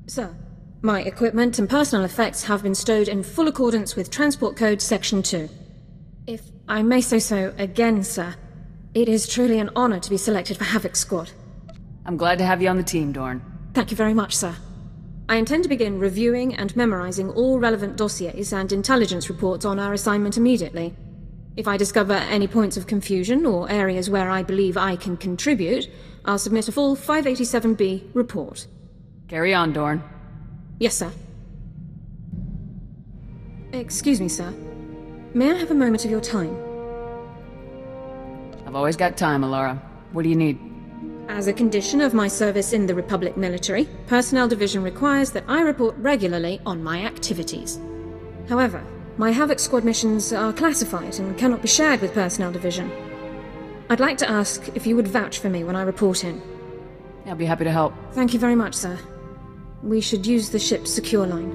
Sir, my equipment and personal effects have been stowed in full accordance with Transport Code Section 2. If I may say so again, sir, it is truly an honor to be selected for Havoc Squad. I'm glad to have you on the team, Dorne. Thank you very much, sir. I intend to begin reviewing and memorizing all relevant dossiers and intelligence reports on our assignment immediately. If I discover any points of confusion or areas where I believe I can contribute, I'll submit a full 587B report. Carry on, Dorne. Yes, sir. Excuse me, sir. May I have a moment of your time? I've always got time, Elara. What do you need? As a condition of my service in the Republic military, Personnel Division requires that I report regularly on my activities. However, my Havoc Squad missions are classified and cannot be shared with Personnel Division. I'd like to ask if you would vouch for me when I report in. I'll be happy to help. Thank you very much, sir. We should use the ship's secure line.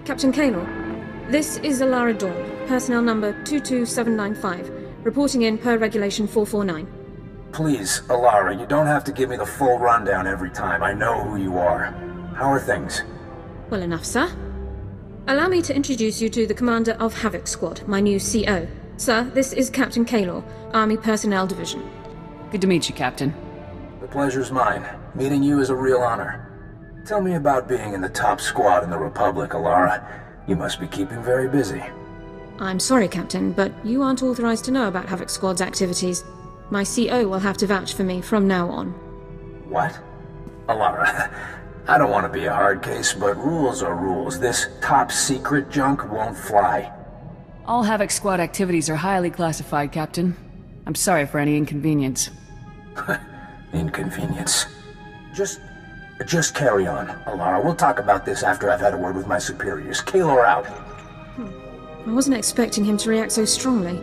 Captain Cathar, this is Elara Dorne, personnel number 22795, reporting in per Regulation 449. Please, Elara, you don't have to give me the full rundown every time. I know who you are. How are things? Well enough, sir. Allow me to introduce you to the commander of Havoc Squad, my new CO. Sir, this is Captain Cathar, Army Personnel Division. Good to meet you, Captain. The pleasure's mine. Meeting you is a real honor. Tell me about being in the top squad in the Republic, Elara. You must be keeping very busy. I'm sorry, Captain, but you aren't authorized to know about Havoc Squad's activities. My CO will have to vouch for me from now on. What? Elara, I don't want to be a hard case, but rules are rules. This top secret junk won't fly. All Havoc Squad activities are highly classified, Captain. I'm sorry for any inconvenience. Inconvenience. Just carry on, Elara. We'll talk about this after I've had a word with my superiors. Cathar out. I wasn't expecting him to react so strongly.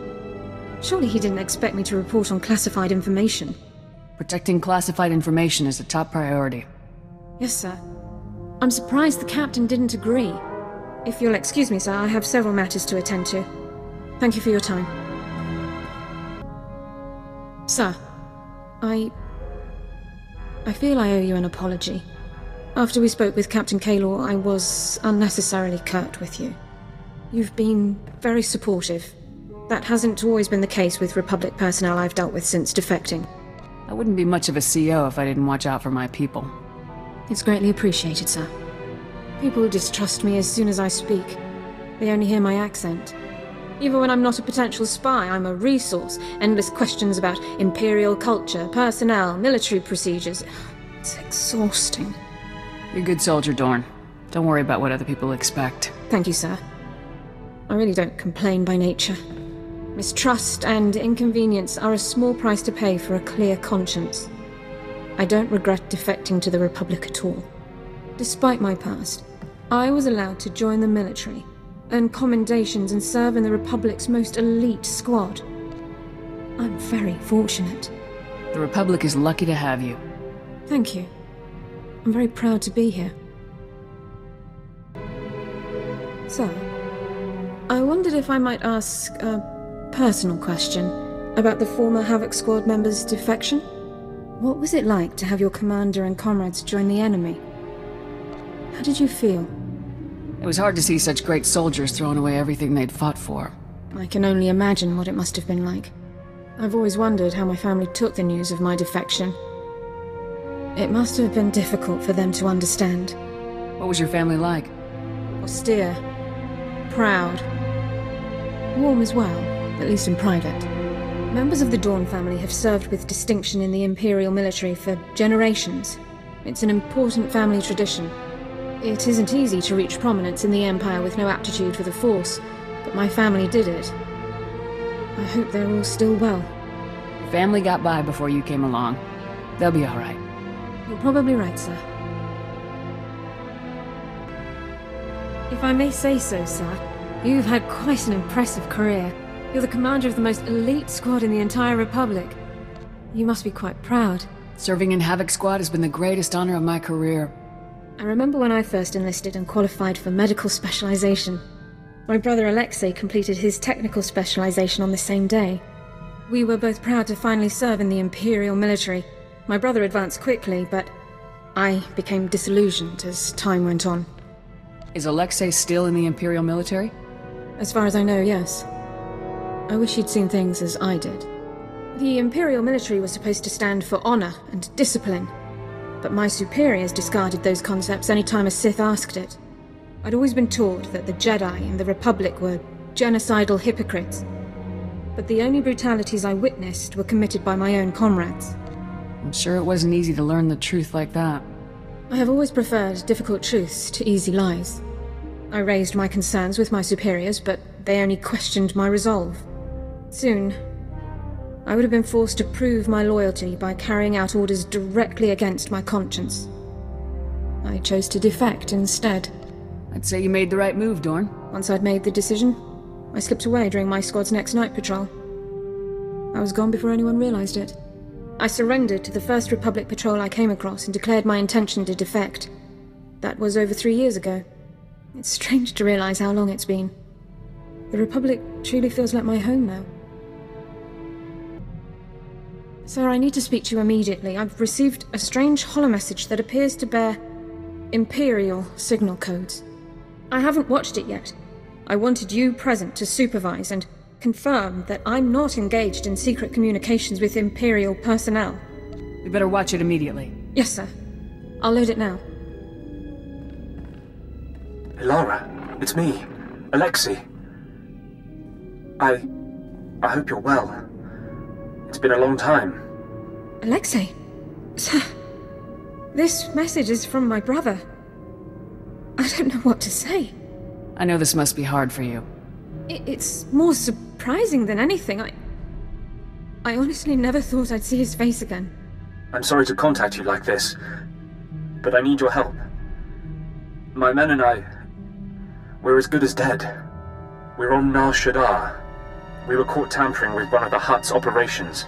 Surely he didn't expect me to report on classified information. Protecting classified information is a top priority. Yes, sir. I'm surprised the captain didn't agree. If you'll excuse me, sir, I have several matters to attend to. Thank you for your time. Sir, I feel I owe you an apology. After we spoke with Captain Cathar, I was unnecessarily curt with you. You've been very supportive. That hasn't always been the case with Republic personnel I've dealt with since defecting. I wouldn't be much of a CO if I didn't watch out for my people. It's greatly appreciated, sir. People distrust me as soon as I speak. They only hear my accent. Even when I'm not a potential spy, I'm a resource. Endless questions about Imperial culture, personnel, military procedures. It's exhausting. You're a good soldier, Dorne. Don't worry about what other people expect. Thank you, sir. I really don't complain by nature. Mistrust and inconvenience are a small price to pay for a clear conscience. I don't regret defecting to the Republic at all. Despite my past, I was allowed to join the military, earn commendations and serve in the Republic's most elite squad. I'm very fortunate. The Republic is lucky to have you. Thank you. I'm very proud to be here. So, I wondered if I might ask a personal question about the former Havoc Squad member's defection. What was it like to have your commander and comrades join the enemy? How did you feel? It was hard to see such great soldiers throwing away everything they'd fought for. I can only imagine what it must have been like. I've always wondered how my family took the news of my defection. It must have been difficult for them to understand. What was your family like? Austere. Proud. Warm as well, at least in private. Members of the Dorne family have served with distinction in the Imperial military for generations. It's an important family tradition. It isn't easy to reach prominence in the Empire with no aptitude for the Force, but my family did it. I hope they're all still well. Your family got by before you came along. They'll be all right. You're probably right, sir. If I may say so, sir, you've had quite an impressive career. You're the commander of the most elite squad in the entire Republic. You must be quite proud. Serving in Havoc Squad has been the greatest honor of my career. I remember when I first enlisted and qualified for medical specialization. My brother Alexei completed his technical specialization on the same day. We were both proud to finally serve in the Imperial military. My brother advanced quickly, but I became disillusioned as time went on. Is Alexei still in the Imperial military? As far as I know, yes. I wish he'd seen things as I did. The Imperial military was supposed to stand for honor and discipline, but my superiors discarded those concepts any time a Sith asked it. I'd always been taught that the Jedi and the Republic were genocidal hypocrites, but the only brutalities I witnessed were committed by my own comrades. I'm sure it wasn't easy to learn the truth like that. I have always preferred difficult truths to easy lies. I raised my concerns with my superiors, but they only questioned my resolve. Soon, I would have been forced to prove my loyalty by carrying out orders directly against my conscience. I chose to defect instead. I'd say you made the right move, Dorne. Once I'd made the decision, I slipped away during my squad's next night patrol. I was gone before anyone realized it. I surrendered to the first Republic patrol I came across and declared my intention to defect. That was over 3 years ago. It's strange to realize how long it's been. The Republic truly feels like my home now. Sir, I need to speak to you immediately. I've received a strange holomessage that appears to bear Imperial signal codes. I haven't watched it yet. I wanted you present to supervise and confirm that I'm not engaged in secret communications with Imperial personnel. We better watch it immediately. Yes, sir. I'll load it now. Elara, it's me, Alexei. I hope you're well. It's been a long time. Alexei? Sir, this message is from my brother. I don't know what to say. I know this must be hard for you. It's more surprising than anything. I honestly never thought I'd see his face again. I'm sorry to contact you like this, but I need your help. My men and I, we're as good as dead. We're on Nar Shaddaa. We were caught tampering with one of the Hutt's operations.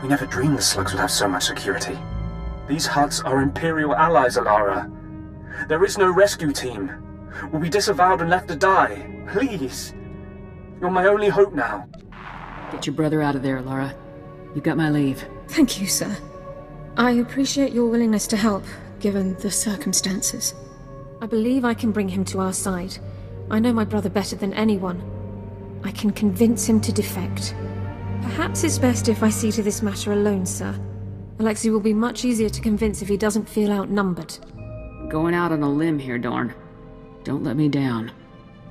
We never dreamed the slugs would have so much security. These Hutts are Imperial allies, Elara. There is no rescue team. We'll be disavowed and left to die. Please. You're my only hope now. Get your brother out of there, Elara. You've got my leave. Thank you, sir. I appreciate your willingness to help, given the circumstances. I believe I can bring him to our side. I know my brother better than anyone. I can convince him to defect. Perhaps it's best if I see to this matter alone, sir. Alexei will be much easier to convince if he doesn't feel outnumbered. Going out on a limb here, Dorne. Don't let me down.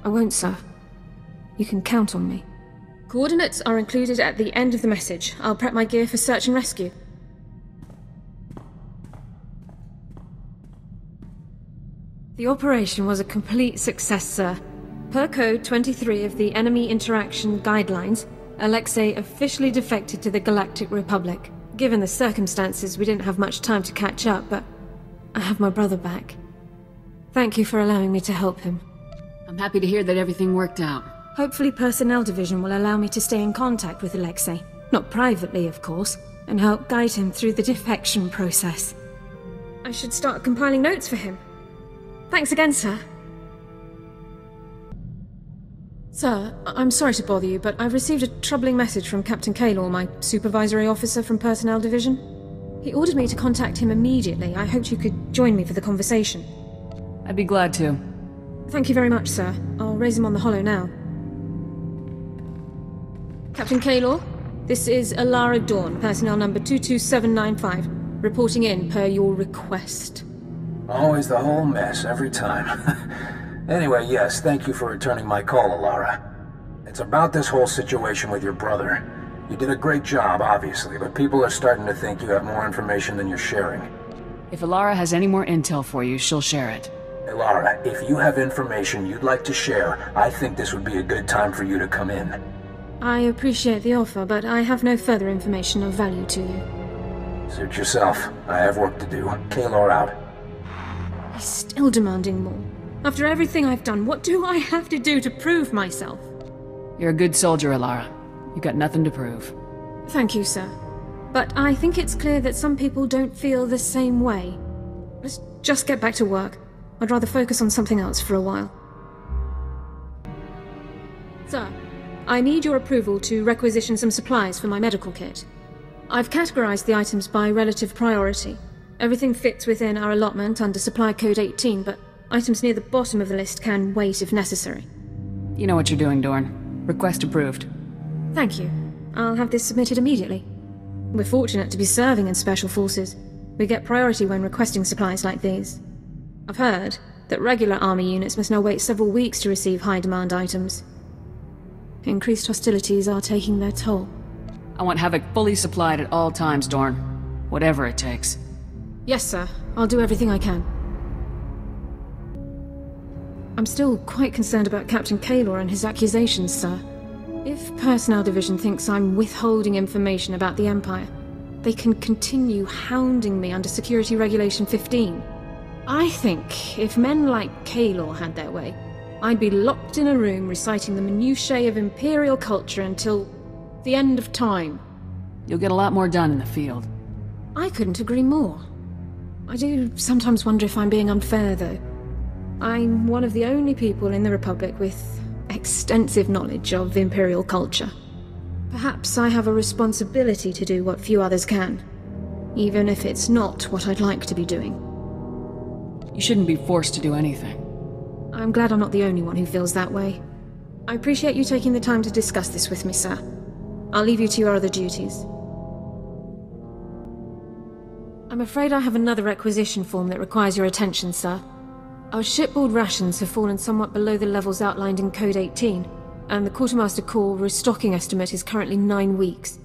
I won't, sir. You can count on me. Coordinates are included at the end of the message. I'll prep my gear for search and rescue. The operation was a complete success, sir. Per Code 23 of the Enemy Interaction Guidelines, Alexei officially defected to the Galactic Republic. Given the circumstances, we didn't have much time to catch up, but I have my brother back. Thank you for allowing me to help him. I'm happy to hear that everything worked out. Hopefully Personnel Division will allow me to stay in contact with Alexei. Not privately, of course, and help guide him through the defection process. I should start compiling notes for him. Thanks again, sir. Sir, I'm sorry to bother you, but I've received a troubling message from Captain Cathar, my supervisory officer from Personnel Division. He ordered me to contact him immediately. I hoped you could join me for the conversation. I'd be glad to. Thank you very much, sir. I'll raise him on the holo now. Captain Cathar, this is Elara Dorne, personnel number 22795, reporting in per your request. Always the whole mess, every time. Anyway, yes, thank you for returning my call, Elara. It's about this whole situation with your brother. You did a great job, obviously, but people are starting to think you have more information than you're sharing. If Elara has any more intel for you, she'll share it. Elara, if you have information you'd like to share, I think this would be a good time for you to come in. I appreciate the offer, but I have no further information of value to you. Suit yourself. I have work to do. Cathar out. He's still demanding more. After everything I've done, what do I have to do to prove myself? You're a good soldier, Elara. You got nothing to prove. Thank you, sir. But I think it's clear that some people don't feel the same way. Let's just get back to work. I'd rather focus on something else for a while. Sir, I need your approval to requisition some supplies for my medical kit. I've categorized the items by relative priority. Everything fits within our allotment under Supply Code 18, but items near the bottom of the list can wait if necessary. You know what you're doing, Dorne. Request approved. Thank you. I'll have this submitted immediately. We're fortunate to be serving in Special Forces. We get priority when requesting supplies like these. I've heard that regular army units must now wait several weeks to receive high-demand items. Increased hostilities are taking their toll. I want Havoc fully supplied at all times, Dorne. Whatever it takes. Yes, sir. I'll do everything I can. I'm still quite concerned about Captain Cathar and his accusations, sir. If Personnel Division thinks I'm withholding information about the Empire, they can continue hounding me under Security Regulation 15. I think if men like Cathar had their way, I'd be locked in a room reciting the minutiae of Imperial culture until the end of time. You'll get a lot more done in the field. I couldn't agree more. I do sometimes wonder if I'm being unfair, though. I'm one of the only people in the Republic with extensive knowledge of Imperial culture. Perhaps I have a responsibility to do what few others can, even if it's not what I'd like to be doing. You shouldn't be forced to do anything. I'm glad I'm not the only one who feels that way. I appreciate you taking the time to discuss this with me, sir. I'll leave you to your other duties. I'm afraid I have another requisition form that requires your attention, sir. Our shipboard rations have fallen somewhat below the levels outlined in Code 18, and the Quartermaster Corps restocking estimate is currently 9 weeks.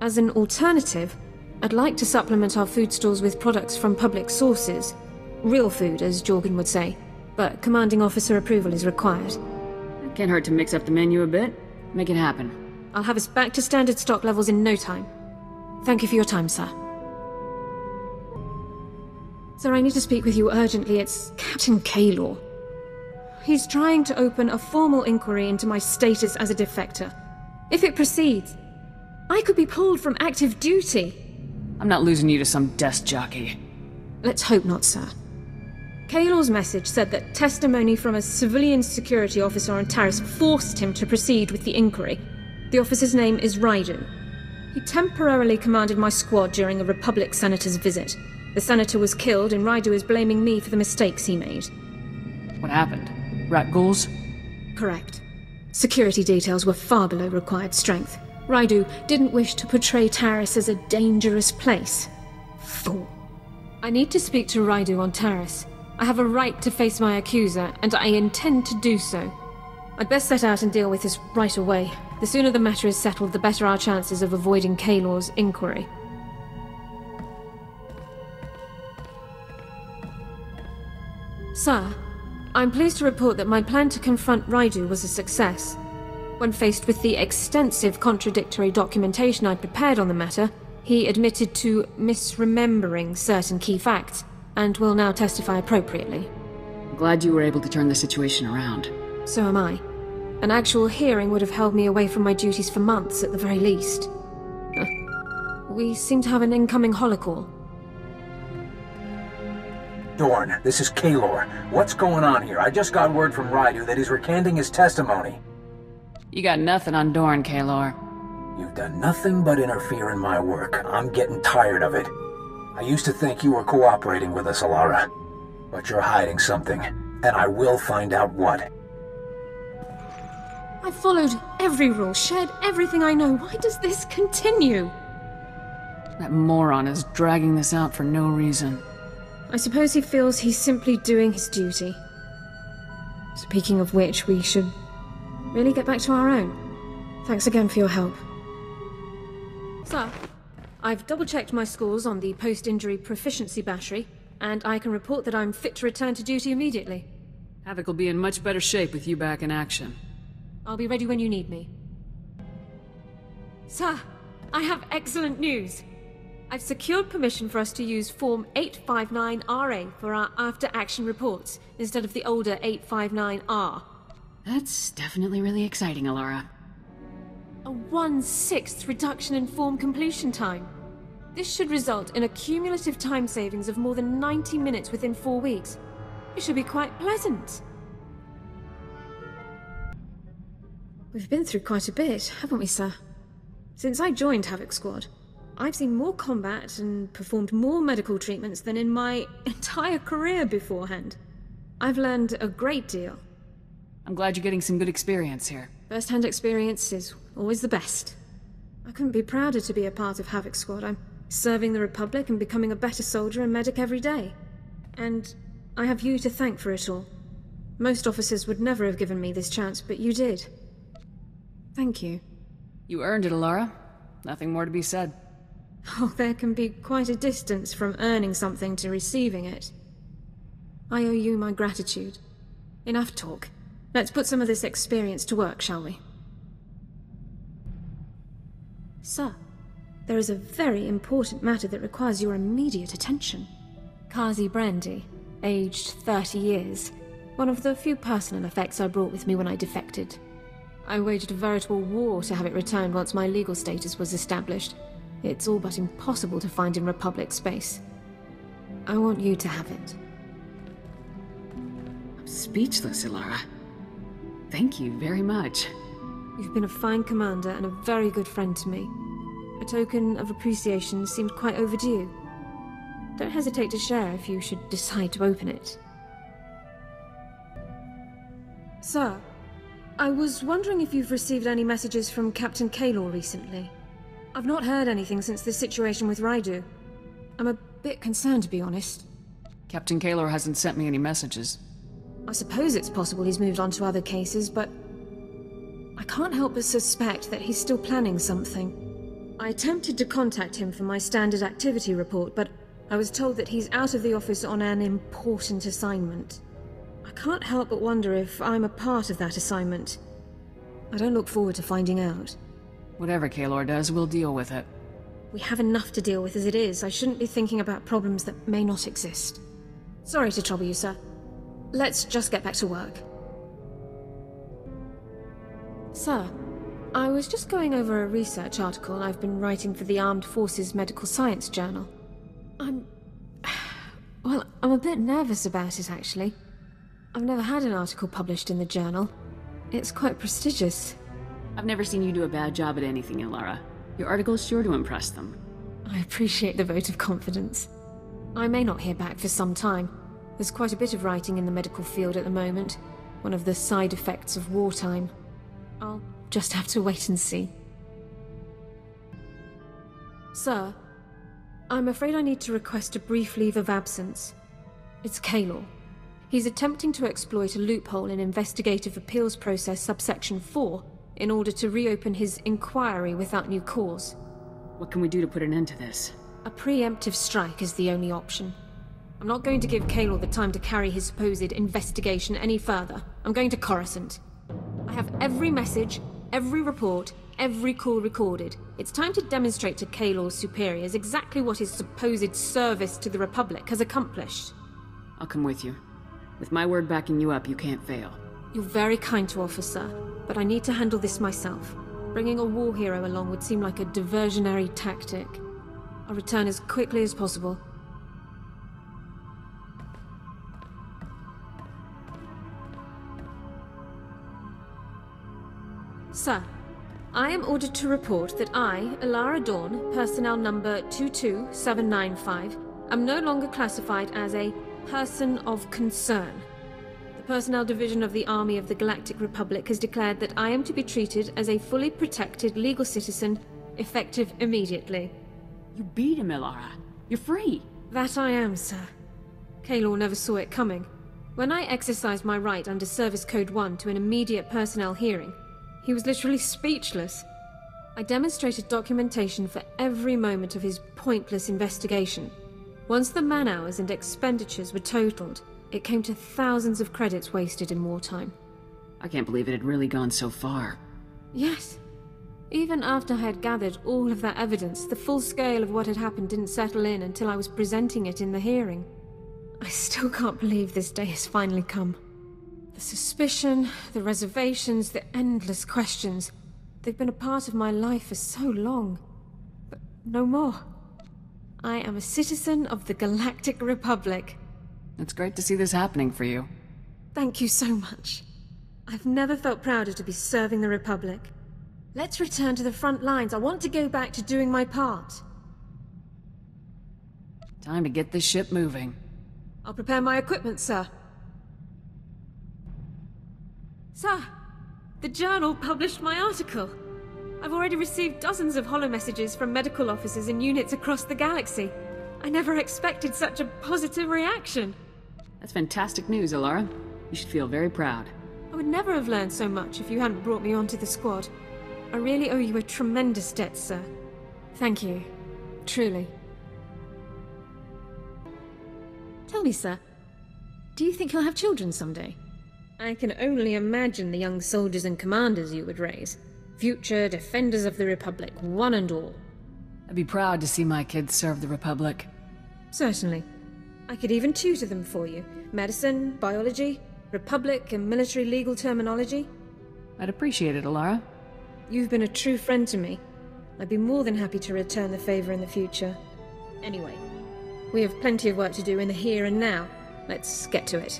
As an alternative, I'd like to supplement our food stores with products from public sources. Real food, as Jorgen would say, but commanding officer approval is required. It can't hurt to mix up the menu a bit. Make it happen. I'll have us back to standard stock levels in no time. Thank you for your time, sir. Sir, I need to speak with you urgently. It's Captain Cathar. He's trying to open a formal inquiry into my status as a defector. If it proceeds, I could be pulled from active duty. I'm not losing you to some desk jockey. Let's hope not, sir. Cahlar's message said that testimony from a civilian security officer on Taris forced him to proceed with the inquiry. The officer's name is Raidu. He temporarily commanded my squad during a Republic senator's visit. The senator was killed, and Raidu is blaming me for the mistakes he made. What happened? Rat ghouls? Correct. Security details were far below required strength. Raidu didn't wish to portray Taris as a dangerous place. Fool. I need to speak to Raidu on Taris. I have a right to face my accuser, and I intend to do so. I'd best set out and deal with this right away. The sooner the matter is settled, the better our chances of avoiding Cahlar's inquiry. Sir, I'm pleased to report that my plan to confront Raidu was a success. When faced with the extensive contradictory documentation I'd prepared on the matter, he admitted to misremembering certain key facts, and will now testify appropriately. I'm glad you were able to turn the situation around. So am I. An actual hearing would have held me away from my duties for months at the very least. We seem to have an incoming holocall. Dorne, this is Cathar. What's going on here? I just got word from Raidu that he's recanting his testimony. You got nothing on Dorne, Cathar. You've done nothing but interfere in my work. I'm getting tired of it. I used to think you were cooperating with us, Elara. But you're hiding something, and I will find out what. I followed every rule, shared everything I know. Why does this continue? That moron is dragging this out for no reason. I suppose he feels he's simply doing his duty. Speaking of which, we should really get back to our own. Thanks again for your help. Sir, I've double-checked my scores on the post-injury proficiency battery, and I can report that I'm fit to return to duty immediately. Havoc will be in much better shape with you back in action. I'll be ready when you need me. Sir, I have excellent news. I've secured permission for us to use Form 859RA for our after-action reports, instead of the older 859R. That's definitely really exciting, Elara. A 1/6 reduction in form completion time. This should result in a cumulative time savings of more than 90 minutes within 4 weeks. It should be quite pleasant. We've been through quite a bit, haven't we, sir? Since I joined Havoc Squad, I've seen more combat and performed more medical treatments than in my entire career beforehand. I've learned a great deal. I'm glad you're getting some good experience here. First-hand experience is always the best. I couldn't be prouder to be a part of Havoc Squad. I'm serving the Republic and becoming a better soldier and medic every day. And I have you to thank for it all. Most officers would never have given me this chance, but you did. Thank you. You earned it, Elara. Nothing more to be said. Oh, there can be quite a distance from earning something to receiving it. I owe you my gratitude. Enough talk. Let's put some of this experience to work, shall we? Sir, there is a very important matter that requires your immediate attention. Kazi Brandy, aged 30 years. One of the few personal effects I brought with me when I defected. I waged a veritable war to have it returned once my legal status was established. It's all but impossible to find in Republic space. I want you to have it. I'm speechless, Elara. Thank you very much. You've been a fine commander and a very good friend to me. A token of appreciation seemed quite overdue. Don't hesitate to share if you should decide to open it. Sir, I was wondering if you've received any messages from Captain Cathar recently. I've not heard anything since the situation with Raidu. I'm a bit concerned, to be honest. Captain Cathar hasn't sent me any messages. I suppose it's possible he's moved on to other cases, but I can't help but suspect that he's still planning something. I attempted to contact him for my standard activity report, but I was told that he's out of the office on an important assignment. I can't help but wonder if I'm a part of that assignment. I don't look forward to finding out. Whatever Cathar does, we'll deal with it. We have enough to deal with as it is. I shouldn't be thinking about problems that may not exist. Sorry to trouble you, sir. Let's just get back to work. Sir, I was just going over a research article I've been writing for the Armed Forces Medical Science Journal. I'm a bit nervous about it, actually. I've never had an article published in the journal. It's quite prestigious. I've never seen you do a bad job at anything, Elara. Your article's sure to impress them. I appreciate the vote of confidence. I may not hear back for some time. There's quite a bit of writing in the medical field at the moment. One of the side effects of wartime. I'll just have to wait and see. Sir, I'm afraid I need to request a brief leave of absence. It's Cathar. He's attempting to exploit a loophole in Investigative Appeals Process subsection 4 in order to reopen his inquiry without new cause. What can we do to put an end to this? A preemptive strike is the only option. I'm not going to give Cathar the time to carry his supposed investigation any further. I'm going to Coruscant. I have every message, every report, every call recorded. It's time to demonstrate to Cathar's superiors exactly what his supposed service to the Republic has accomplished. I'll come with you. With my word backing you up, you can't fail. You're very kind to offer, sir, but I need to handle this myself. Bringing a war hero along would seem like a diversionary tactic. I'll return as quickly as possible. Sir, I am ordered to report that I, Elara Dorne, personnel number 22795, am no longer classified as a person of concern. The Personnel Division of the Army of the Galactic Republic has declared that I am to be treated as a fully protected legal citizen, effective immediately. You beat him, Elara. You're free. That I am, sir. Cathar never saw it coming. When I exercised my right under Service Code 1 to an immediate personnel hearing, he was literally speechless. I demonstrated documentation for every moment of his pointless investigation. Once the man-hours and expenditures were totaled, it came to thousands of credits wasted in wartime. I can't believe it had really gone so far. Yes. Even after I had gathered all of that evidence, the full scale of what had happened didn't settle in until I was presenting it in the hearing. I still can't believe this day has finally come. The suspicion, the reservations, the endless questions. They've been a part of my life for so long. But no more. I am a citizen of the Galactic Republic. It's great to see this happening for you. Thank you so much. I've never felt prouder to be serving the Republic. Let's return to the front lines. I want to go back to doing my part. Time to get this ship moving. I'll prepare my equipment, sir. Sir, the journal published my article. I've already received dozens of holomessages from medical officers in units across the galaxy. I never expected such a positive reaction. That's fantastic news, Elara. You should feel very proud. I would never have learned so much if you hadn't brought me onto the squad. I really owe you a tremendous debt, sir. Thank you. Truly. Tell me, sir, do you think you'll have children someday? I can only imagine the young soldiers and commanders you would raise. Future defenders of the Republic, one and all. I'd be proud to see my kids serve the Republic. Certainly. I could even tutor them for you. Medicine, biology, Republic and military legal terminology. I'd appreciate it, Elara. You've been a true friend to me. I'd be more than happy to return the favor in the future. Anyway, we have plenty of work to do in the here and now. Let's get to it.